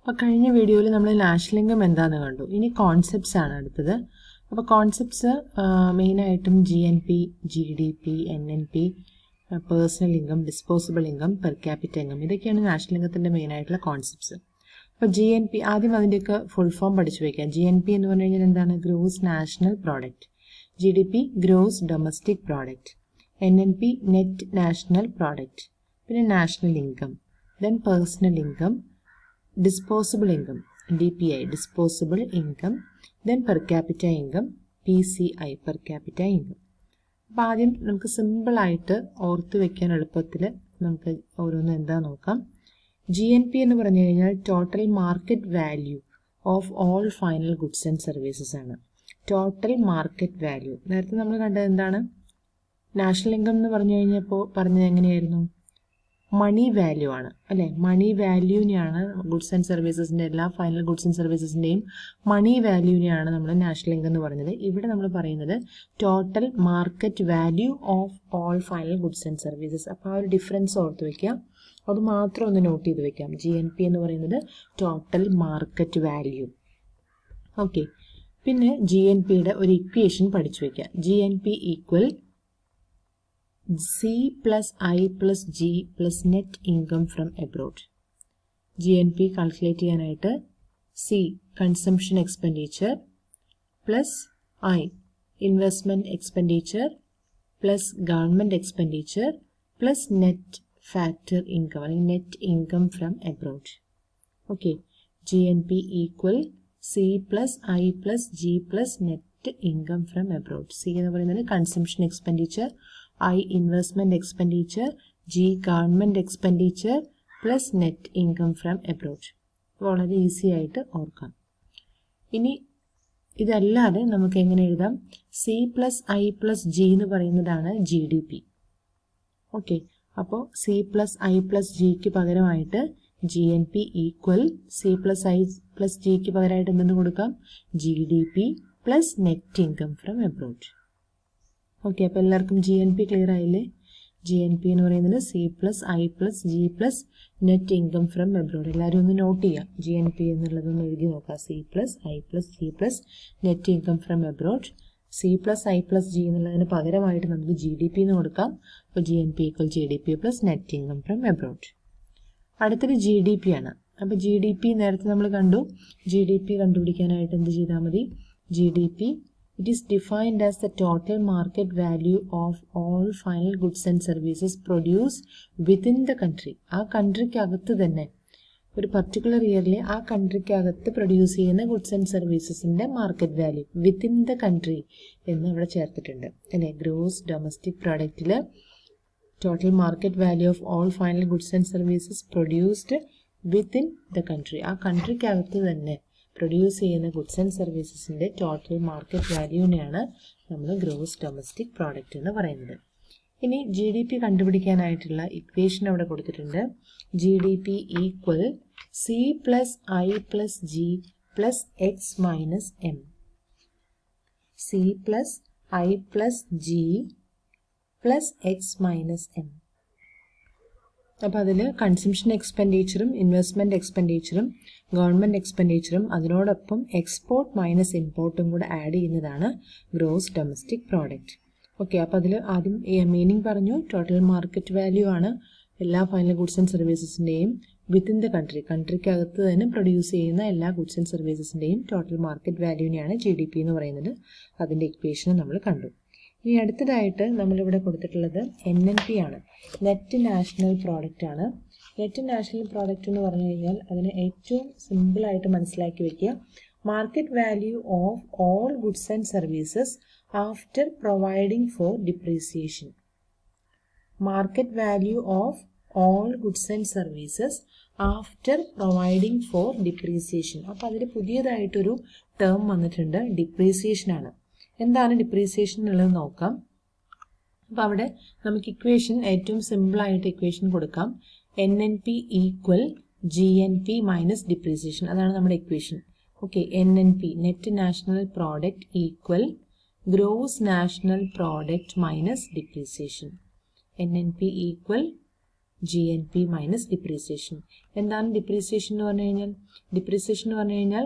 അപ്പോൾ കഴിഞ്ഞ വീഡിയോയിൽ നമ്മൾ നാഷണൽ ഇൻകം എന്താണെന്ന് കണ്ടു. ഇനി കോൺസെപ്റ്റ്സ് ആണ് അടുത്തത്. അപ്പോൾ കോൺസെപ്റ്റ്സ് മെയിനായിട്ടും GNP, GDP, NNP, personal income, disposable income, per capita income, ഇതൊക്കെയാണ് നാഷണൽ ഇൻകത്തിൻ്റെ മെയിനായിട്ടുള്ള കോൺസെപ്റ്റ്സ്. അപ്പോൾ GNP ആദ്യം അതിൻ്റെയൊക്കെ ഫുൾ ഫോം പഠിച്ചു വയ്ക്കാം. GNP എന്ന് പറഞ്ഞു കഴിഞ്ഞാൽ എന്താണ്? Gross national product. GDP gross domestic product. NNP net national product. പിന്നെ national income, then personal income, disposable income, DPI, disposable income, then per capita income, PCI, per capita income. അപ്പോൾ ആദ്യം നമുക്ക് സിമ്പിളായിട്ട് ഓർത്ത് വയ്ക്കാൻ എളുപ്പത്തിൽ നമുക്ക് ഓരോന്നും എന്താ നോക്കാം. GNP എന്ന് പറഞ്ഞു കഴിഞ്ഞാൽ total market value of all final goods and services ആണ്. ടോട്ടൽ മാർക്കറ്റ് വാല്യൂ നേരത്തെ നമ്മൾ കണ്ടത് എന്താണ്? നാഷണൽ ഇൻകം എന്ന് പറഞ്ഞു കഴിഞ്ഞപ്പോൾ പറഞ്ഞത് എങ്ങനെയായിരുന്നു? മണി വാല്യൂ ആണ് അല്ലേ? മണി വാല്യൂവിനെയാണ് ഗുഡ്സ് ആൻഡ് സർവീസസിൻ്റെ എല്ലാ ഫൈനൽ ഗുഡ്സ് ആൻഡ് സർവീസസിൻ്റെയും മണി വാല്യൂവിനെയാണ് നമ്മൾ നാഷണൽ ഇൻകം എന്ന് പറയുന്നത്. ഇവിടെ നമ്മൾ പറയുന്നത് total market value of all final goods and services. അപ്പോൾ ആ ഒരു ഡിഫറൻസ് ഓർത്ത് വയ്ക്കാം, അത് മാത്രം ഒന്ന് നോട്ട് ചെയ്ത് വെക്കാം. GNP എന്ന് പറയുന്നത് ടോട്ടൽ മാർക്കറ്റ് വാല്യൂ. ഓക്കെ, പിന്നെ GNPയുടെ ഒരു ഇക്വേഷൻ പഠിച്ചു വയ്ക്കാം. GNP equal C plus I plus G plus net income from abroad. GNP calculate ചെയ്യാനായിട്ട് C consumption expenditure plus I investment expenditure plus government expenditure plus net factor income അല്ലെങ്കിൽ net income from abroad. Okay, GNP equal C plus I plus G plus net income from abroad. C എന്ന് പറയുന്നത് consumption expenditure, I investment expenditure, G government expenditure plus net income from abroad. വളരെ easy ആയിട്ട് ഓർക്കാം. ഇനി ഇതല്ലാതെ നമുക്ക് എങ്ങനെ എഴുതാം? C plus I plus G എന്ന് പറയുന്നതാണ് GDP. ഓക്കെ, അപ്പോൾ C പ്ലസ് I പ്ലസ് Gക്ക് പകരമായിട്ട് GNP equal C plus I plus Gക്ക് പകരമായിട്ട് എന്തെന്ന് കൊടുക്കാം? GDP plus net income from abroad. Okay, അപ്പോൾ എല്ലാവർക്കും GNP ക്ലിയർ ആയില്ലേ? GNP എന്ന് പറയുന്നത് C plus I plus G plus net income from abroad. എല്ലാവരും ഒന്ന് നോട്ട് ചെയ്യാം. GNP എന്നുള്ളതൊന്ന് എഴുതി നോക്കാം. C plus I plus G plus net income from abroad. C plus I plus G എന്നുള്ളതിന് പകരമായിട്ട് നമുക്ക് GDP എന്ന് കൊടുക്കാം. അപ്പോൾ GNP equal GDP plus net income from abroad. അടുത്തൊരു GDP ആണ്. അപ്പോൾ GDP നേരത്തെ നമ്മൾ കണ്ടു. GDP കണ്ടുപിടിക്കാനായിട്ട് എന്ത് ചെയ്താൽ മതി? GDP it is defined as the total market value of all final goods and services produced within the country. ആ കൺട്രിക്കകത്ത് തന്നെ ഒരു പർട്ടിക്കുലർ ഇയറിൽ ആ കൺട്രിക്കകത്ത് പ്രൊഡ്യൂസ് ചെയ്യുന്ന ഗുഡ്സ് ആൻഡ് സർവീസസിൻ്റെ market value within the country എന്ന് ഇവിടെ ചേർത്തിട്ടുണ്ട് അല്ലേ? ഗ്രോസ് ഡൊമസ്റ്റിക് പ്രോഡക്റ്റിൽ total market value of all final goods and services produced within the country. ആ കൺട്രിക്കകത്ത് തന്നെ പ്രൊഡ്യൂസ് ചെയ്യുന്ന ഗുഡ്സ് ആൻഡ് സർവീസസിൻ്റെ ടോട്ടൽ മാർക്കറ്റ് വാല്യൂവിനെയാണ് നമ്മൾ ഗ്രോസ് ഡൊമസ്റ്റിക് പ്രോഡക്റ്റ് എന്ന് പറയുന്നത്. ഇനി GDP കണ്ടുപിടിക്കാനായിട്ടുള്ള ഇക്വേഷൻ അവിടെ കൊടുത്തിട്ടുണ്ട്. GDP equal C plus I plus G plus X minus M. C plus I plus G plus X minus M. അപ്പോൾ അതിൽ കൺസംഷൻ എക്സ്പെൻഡിച്ചറും ഇൻവെസ്റ്റ്മെൻറ്റ് എക്സ്പെൻഡിച്ചറും ഗവൺമെൻറ് എക്സ്പെൻഡിച്ചറും അതിനോടൊപ്പം എക്സ്പോർട്ട് മൈനസ് ഇമ്പോർട്ടും കൂടെ ആഡ് ചെയ്യുന്നതാണ് ഗ്രോസ് ഡൊമസ്റ്റിക് പ്രോഡക്റ്റ്. ഓക്കെ, അപ്പോൾ അതിൽ ആദ്യം മീനിങ് പറഞ്ഞു. Total market value ആണ് എല്ലാ ഫൈനൽ ഗുഡ്സ് ആൻഡ് സർവീസസിൻ്റെയും വിത്തിൻ ദ കൺട്രി, കൺട്രിക്കകത്ത് തന്നെ പ്രൊഡ്യൂസ് ചെയ്യുന്ന എല്ലാ ഗുഡ്സ് ആൻഡ് സർവീസസിൻ്റെയും ടോട്ടൽ മാർക്കറ്റ് വാല്യൂവിനെയാണ് GDP എന്ന് പറയുന്നത്. അതിൻ്റെ ഇക്വേഷൻ നമ്മൾ കണ്ടു. ഇനി അടുത്തതായിട്ട് നമ്മളിവിടെ കൊടുത്തിട്ടുള്ളത് NNP ആണ്. നെറ്റ് നാഷണൽ പ്രോഡക്റ്റ് ആണ്. നെറ്റ് നാഷണൽ പ്രോഡക്റ്റ് എന്ന് പറഞ്ഞു കഴിഞ്ഞാൽ അതിനെ ഏറ്റവും സിമ്പിളായിട്ട് മനസ്സിലാക്കി വയ്ക്കുക. Market value of all goods and services after providing for depreciation. Market value of all goods and services after providing for depreciation. അപ്പോൾ അതിൽ പുതിയതായിട്ടൊരു ടേം വന്നിട്ടുണ്ട്, ഡിപ്രീസിയേഷൻ ആണ്. എന്താണ് ഡിപ്രീസിയേഷൻ എന്നുള്ളത് നോക്കാം. അപ്പോൾ അവിടെ നമുക്ക് ഇക്വേഷൻ ഏറ്റവും സിമ്പിളായിട്ട് ഇക്വേഷൻ കൊടുക്കാം. NNP equal GNP minus depreciation. അതാണ് നമ്മുടെ equation. Okay, NNP net national product equal gross national product minus depreciation. NNP equal GNP minus depreciation. എന്താണ് ഡിപ്രീസിയേഷൻ എന്ന് പറഞ്ഞു കഴിഞ്ഞാൽ? ഡിപ്രീസിയേഷൻ എന്ന് പറഞ്ഞു കഴിഞ്ഞാൽ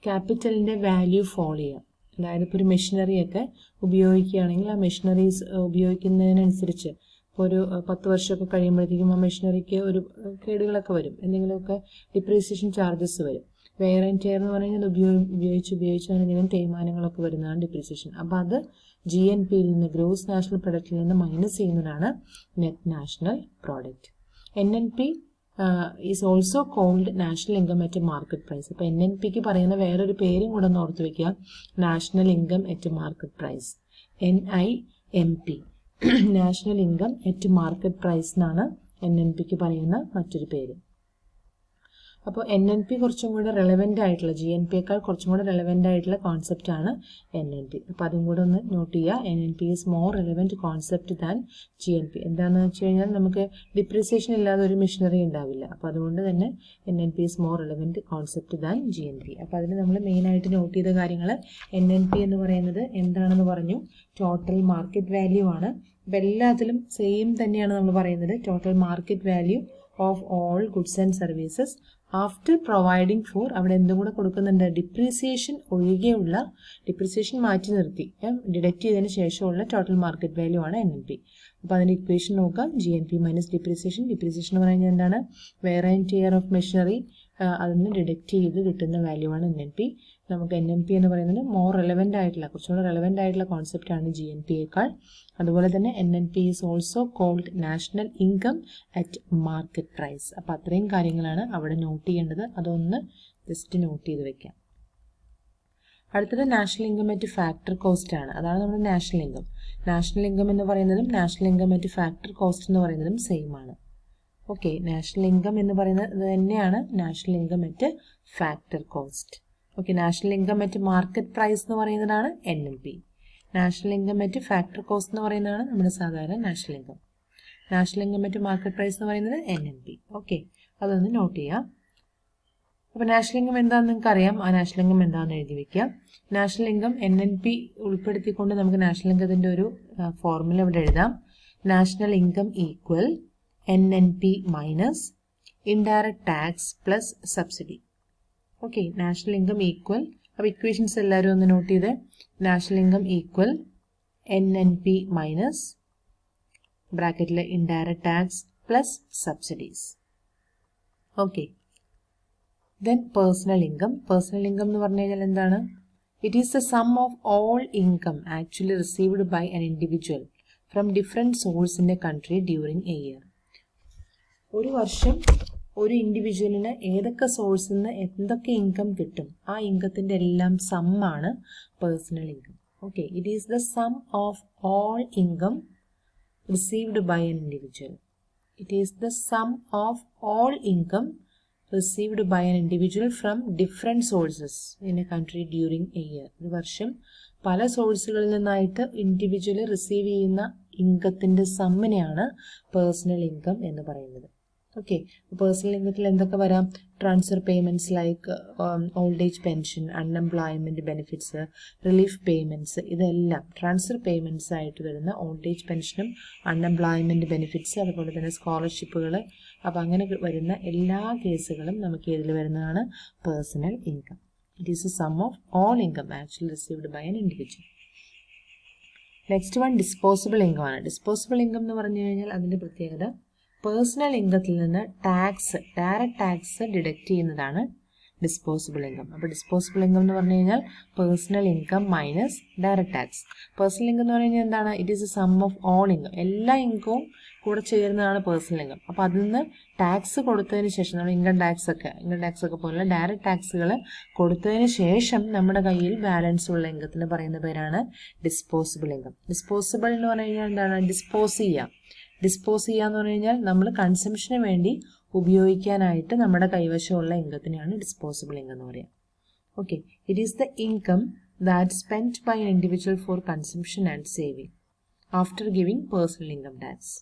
ക്യാപിറ്റലിൻ്റെ വാല്യൂ ഫോൾ ചെയ്യുക. അതായത് ഇപ്പോൾ ഒരു മെഷീനറിയൊക്കെ ഉപയോഗിക്കുകയാണെങ്കിൽ ആ മെഷീനറീസ് ഉപയോഗിക്കുന്നതിനനുസരിച്ച് ഇപ്പോൾ ഒരു 10 വർഷമൊക്കെ കഴിയുമ്പോഴത്തേക്കും ആ മെഷീനറിക്ക് ഒരു കേടുകളൊക്കെ വരും, എന്തെങ്കിലുമൊക്കെ ഡിപ്രീസിയേഷൻ ചാർജസ് വരും. വെയർ ആൻഡ് ടിയർ എന്ന് പറഞ്ഞാൽ ഉപയോഗിച്ച് എന്തെങ്കിലും തേയ്മാനങ്ങളൊക്കെ വരുന്നതാണ് ഡിപ്രീസിയേഷൻ. അപ്പോൾ അത് GNPയിൽ നിന്ന്, ഗ്രോസ് നാഷണൽ പ്രൊഡക്റ്റിൽ നിന്ന് മൈനസ് ചെയ്യുന്നതാണ് net national product. NNP is also called national income at market price. അപ്പോൾ NNPക്ക് പറയുന്ന വേറൊരു പേരും കൂടെ ഒന്ന് ഓർത്ത് വയ്ക്കുക, national income at market price, NIMP, national income at market price എന്നാണ് NNPക്ക് പറയുന്ന മറ്റൊരു പേര്. അപ്പോൾ NNP കുറച്ചും കൂടെ റെലവൻ്റ് ആയിട്ടുള്ള, GNPയേക്കാൾ കുറച്ചും കൂടെ റെലവൻ്റ് ആയിട്ടുള്ള കോൺസെപ്റ്റാണ് NNP. അപ്പോൾ അതും കൂടെ ഒന്ന് നോട്ട് ചെയ്യുക. NNP is more relevant concept than GNP. എന്താണെന്ന് വെച്ച് കഴിഞ്ഞാൽ നമുക്ക് ഡിപ്രീസിയേഷൻ ഇല്ലാതെ ഒരു മെഷീനറി ഉണ്ടാവില്ല. അപ്പോൾ അതുകൊണ്ട് തന്നെ NNP is more relevant concept than GNP. അപ്പോൾ അതിൽ നമ്മൾ മെയിനായിട്ട് നോട്ട് ചെയ്ത കാര്യങ്ങൾ, NNP എന്ന് പറയുന്നത് എന്താണെന്ന് പറഞ്ഞു, ടോട്ടൽ മാർക്കറ്റ് വാല്യൂ ആണ്. അപ്പോൾ എല്ലാത്തിലും സെയിം തന്നെയാണ് നമ്മൾ പറയുന്നത്, total market value of all goods and services after providing for, അവിടെ എന്തും കൂടെ കൊടുക്കുന്നുണ്ട്, ഡിപ്രീസിയേഷൻ ഒഴികെയുള്ള, ഡിപ്രീസിയേഷൻ മാറ്റി നിർത്തി ഡിഡക്റ്റ് ചെയ്തതിന് ശേഷമുള്ള ടോട്ടൽ മാർക്കറ്റ് വാല്യൂ ആണ് NNP. അപ്പോൾ അതിൻ്റെ ഇക്വേഷൻ നോക്കാം, GNP മൈനസ് ഡിപ്രീസിയേഷൻ. ഡിപ്രീസിയേഷൻ എന്ന് പറയുന്നത് എന്താണ്? Wear and tear of machinery, അതിൽ നിന്ന് ഡിഡക്റ്റ് ചെയ്ത് കിട്ടുന്ന വാല്യൂ ആണ് NNP. നമുക്ക് NNP എന്ന് പറയുന്നത് മോർ റെലവൻ്റ് ആയിട്ടുള്ള, കുറച്ചുകൂടെ റെലവൻ്റ് ആയിട്ടുള്ള കോൺസെപ്റ്റാണ് GNPയേക്കാൾ. അതുപോലെ തന്നെ NNP is also called national income at market price. അപ്പോൾ അത്രയും കാര്യങ്ങളാണ് അവിടെ നോട്ട് ചെയ്യേണ്ടത്, അതൊന്ന് ജസ്റ്റ് നോട്ട് ചെയ്ത് വെക്കാം. അടുത്തത് national income at factor cost ആണ്. അതാണ് നമ്മുടെ നാഷണൽ ഇൻകം. നാഷണൽ ഇൻകം എന്ന് പറയുന്നതും national income at factor cost എന്ന് പറയുന്നതും സെയിം ആണ്. ഓക്കെ, നാഷണൽ ഇൻകം എന്ന് പറയുന്നത് തന്നെയാണ് national income at factor cost. Okay, national income at market price എന്ന് പറയുന്നതാണ് NNP. National income at factor cost എന്ന് പറയുന്നതാണ് നമ്മുടെ സാധാരണ national income. National income at market price എന്ന് പറയുന്നത് NNP. ഓക്കെ, അതൊന്ന് നോട്ട് ചെയ്യാം. അപ്പോൾ നാഷണൽ ഇൻകം എന്താണെന്ന് നിങ്ങൾക്ക് അറിയാം, ആ നാഷണൽ ഇൻകം എന്താണെന്ന് എഴുതി വയ്ക്കുക. നാഷണൽ ഇൻകം NNP ഉൾപ്പെടുത്തിക്കൊണ്ട് നമുക്ക് നാഷണൽ ഇൻകത്തിൻ്റെ ഒരു ഫോർമുല ഇവിടെ എഴുതാം. National income equal NNP minus indirect tax plus subsidy. Okay, national income equal, അപ്പോൾ ഇക്വേഷൻസ് എല്ലാവരും ഒന്ന് നോട്ട് ചെയ്ത്, national income equal NNP minus ബ്രാക്കറ്റിലെ indirect tax plus subsidies. Okay, then personal income. Personal income എന്ന് പറഞ്ഞു കഴിഞ്ഞാൽ എന്താണ്? It is the sum of all income actually received by an individual from different source in a country during a year. ഒരു വർഷം ഒരു ഇൻഡിവിജ്വലിന് ഏതൊക്കെ സോഴ്സിൽ നിന്ന് എന്തൊക്കെ ഇൻകം കിട്ടും, ആ ഇൻകത്തിൻ്റെ എല്ലാം സമ്മാണ് personal income. Okay, it is the sum of all income received by an individual. It is the sum of all income received by an individual from different sources in a country during a year. ഒരു വർഷം പല സോഴ്സുകളിൽ നിന്നായിട്ട് individual receive ചെയ്യുന്ന ഇൻകത്തിൻ്റെ സമ്മിനെയാണ് personal income എന്ന് പറയുന്നത്. Okay, personal ഇൻകത്തിൽ എന്തൊക്കെ വരാം? Transfer payments like old age pension, unemployment benefits, relief payments, ഇതെല്ലാം transfer payments ആയിട്ട് വരുന്ന ഓൾഡ് ഏജ് പെൻഷനും അൺഎംപ്ലോയ്മെൻറ്റ് ബെനിഫിറ്റ്സ്, അതുപോലെ തന്നെ സ്കോളർഷിപ്പുകൾ. അപ്പോൾ അങ്ങനെ വരുന്ന എല്ലാ കേസുകളും നമുക്ക് ഇതിൽ വരുന്നതാണ് personal income. It is a sum of all income actually received by an individual. Next one disposable income ആണ്. ഡിസ്പോസിബിൾ ഇൻകം എന്ന് പറഞ്ഞു കഴിഞ്ഞാൽ അതിൻ്റെ പ്രത്യേകത, പേഴ്സണൽ ഇൻകത്തിൽ നിന്ന് ടാക്സ്, ഡയറക്റ്റ് ടാക്സ് ഡിഡക്റ്റ് ചെയ്യുന്നതാണ് ഡിസ്പോസിബിൾ ഇൻകം. അപ്പോൾ ഡിസ്പോസിബിൾ ഇൻകം എന്ന് പറഞ്ഞു കഴിഞ്ഞാൽ personal income minus direct tax. Personal income എന്ന് പറഞ്ഞു കഴിഞ്ഞാൽ എന്താണ്? It is a sum of all income, എല്ലാ ഇൻകവും കൂടെ ചേരുന്നതാണ് പേഴ്സണൽ ഇൻകം. അപ്പോൾ അതിൽ നിന്ന് ടാക്സ് കൊടുത്തതിന് ശേഷം, നമ്മൾ ഇൻകം ടാക്സ് ഒക്കെ പോലുള്ള ഡയറക്റ്റ് ടാക്സുകൾ കൊടുത്തതിന് ശേഷം നമ്മുടെ കയ്യിൽ ബാലൻസ് ഉള്ള ഇൻകത്തിന് പറയുന്ന പേരാണ് ഡിസ്പോസിബിൾ ഇൻകം. ഡിസ്പോസിബിൾ എന്ന് പറഞ്ഞു കഴിഞ്ഞാൽ എന്താണ്? ഡിസ്പോസ് ചെയ്യുക. ഡിസ്പോസ് ചെയ്യുക എന്ന് പറഞ്ഞു കഴിഞ്ഞാൽ നമ്മൾ കൺസംഷന് വേണ്ടി ഉപയോഗിക്കാനായിട്ട് നമ്മുടെ കൈവശമുള്ള ഇൻകത്തിനെയാണ് ഡിസ്പോസിബിൾ ഇൻകം എന്ന് പറയുക. Okay, it is the income that spend by an individual for consumption and saving after giving personal income tax.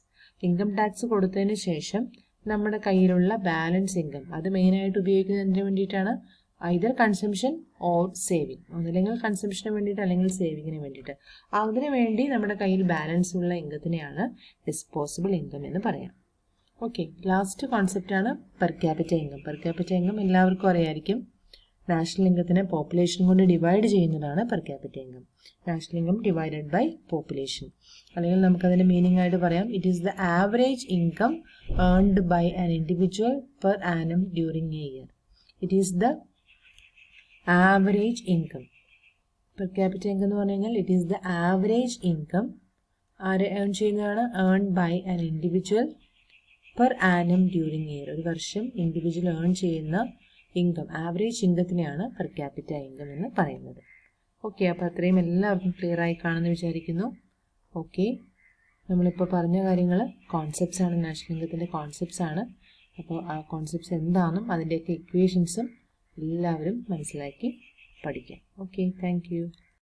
Income tax കൊടുത്തതിന് ശേഷം നമ്മുടെ കയ്യിലുള്ള ബാലൻസ് ഇൻകം, അത് മെയിനായിട്ട് ഉപയോഗിക്കുന്നതിന് വേണ്ടിയിട്ടാണ്, ഐദർ കൺസംഷൻ ഓർ സേവിങ്, ഒന്നില്ലെങ്കിൽ കൺസംഷന് വേണ്ടിയിട്ട് അല്ലെങ്കിൽ സേവിങ്ങിന് വേണ്ടിയിട്ട്. അതിനു വേണ്ടി നമ്മുടെ കയ്യിൽ ബാലൻസ് ഉള്ള ഇൻകത്തിനെയാണ് ഡിസ്പോസിബിൾ ഇൻകം എന്ന് പറയാം. ഓക്കെ, ലാസ്റ്റ് കോൺസെപ്റ്റാണ് per capita income. Per capita income എല്ലാവർക്കും അറിയായിരിക്കും. നാഷണൽ ഇൻകത്തിനെ പോപ്പുലേഷൻ കൊണ്ട് ഡിവൈഡ് ചെയ്യുന്നതാണ് per capita income. National income divided by population. അല്ലെങ്കിൽ നമുക്കതിൻ്റെ മീനിങ് ആയിട്ട് പറയാം, it is the average income earned by an individual per annum during a year. It is the average income. Per capita income എന്ന് പറഞ്ഞു കഴിഞ്ഞാൽ it is the average income ആര് earn ചെയ്യുന്നതാണ്? Earned by an individual per annum during year. ഒരു വർഷം individual earn ചെയ്യുന്ന income, average ഇൻകത്തിനെയാണ് per capita income എന്ന് പറയുന്നത്. ഓക്കെ, അപ്പോൾ അത്രയും എല്ലാവർക്കും ക്ലിയർ ആയി കാണുമെന്ന് വിചാരിക്കുന്നു. ഓക്കെ, നമ്മളിപ്പോൾ പറഞ്ഞ കാര്യങ്ങൾ കോൺസെപ്റ്റ്സ് ആണ്, നാഷണൽ ഇൻകത്തിൻ്റെ കോൺസെപ്റ്റ്സ് ആണ്. അപ്പോൾ ആ കോൺസെപ്റ്റ്സ് എന്താണെന്നും അതിൻ്റെയൊക്കെ ഇക്വേഷൻസും എല്ലാവരും മനസ്സിലാക്കി പഠിക്കാം. Okay, thank you.